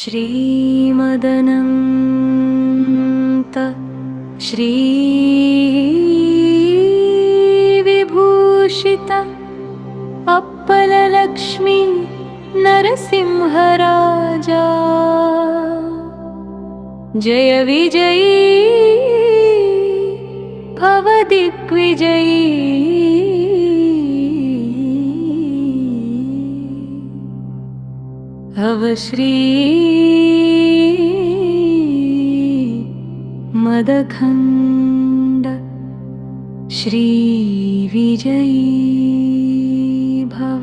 श्रीमदनन्त श्रीविभूषित अप्पललक्ष्मी नरसिंहराजा जय विजयी भव दिग्विजयी भव श्री मदखण्ड श्री विजयी भव।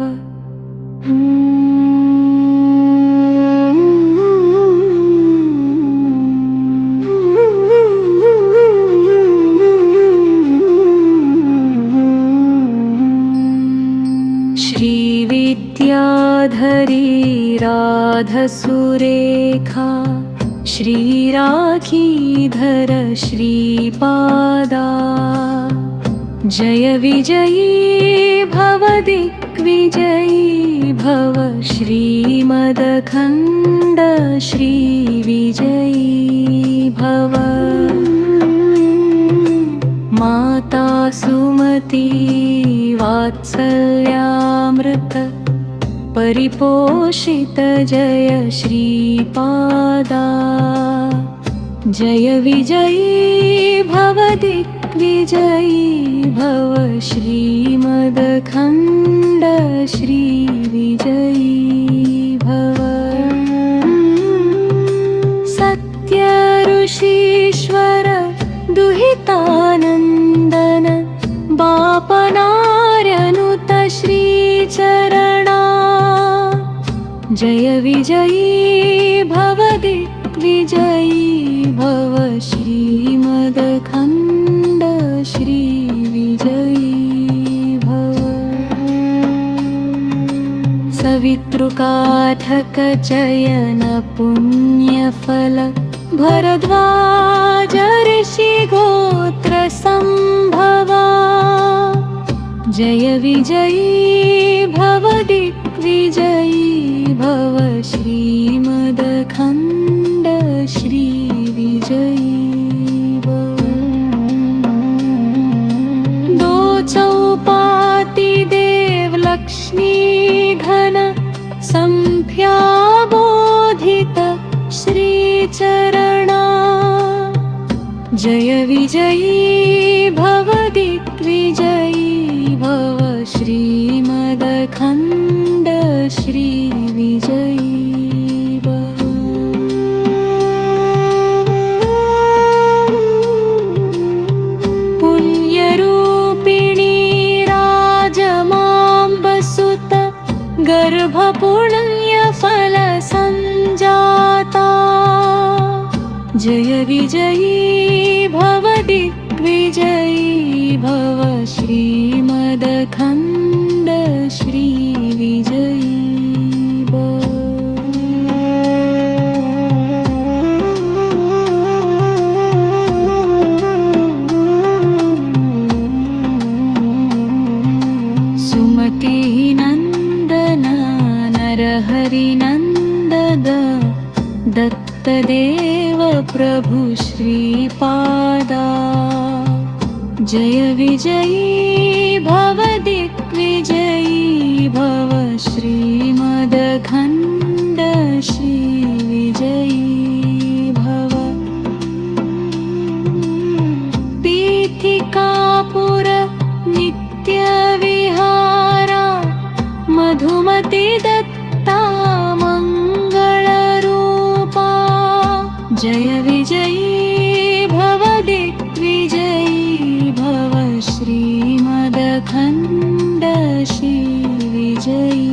श्रीविद्याधरी राधसुरेखा श्रीराखीधर श्रीपादा जय विजयी भव दिग्विजयी भव श्रीमदखण्ड श्रीविजयी भव। माता सुमती वात्सल्यामृत परिपोषित जय श्रीपादा जय विजयी भव दिग्विजयी भव श्रीमदखण्ड श्रीविजयी भव। सत्य ऋषीश्वर दुहितानन्दन बापनार्यनुत श्रीचरणा जय विजयी भव दिग्विजयी भव श्रीमदखण्ड श्रीविजयी भव। सवितृकाठक चयन पुण्यफल भरद्वाज ऋषिगोत्र सम्भवा जय विजयी भव दिग्विजयी भव श्रीमदखण्ड श्रीविजयी भव। दो चौपाती देव लक्ष्मी घन संध्याबोधित श्रीचरणा जय विजयी भव दिग्विजयी भव श्रीमदखण्ड श्रीविजयी भव। पुण्यरूपिणी राजमाम्बसुत गर्भपुण्यफल सञ्जाता जय विजयी भव दिग्विजयी भव श्रीमदखण्ड श्रीविजयी भव। सुमति नन्दन नरहरिनन्दन दत्तदेव प्रभु श्रीपादा जय विजयी भव दिग्विजयी भव श्रीमदखण्ड श्रीविजयी भव। पीठिकापुर नित्यविहारा मधुमती दत्ता मङ्गलरूपा जय विजयी भव दिग्विजयी भव श्रीमदखण्ड श्रीविजयी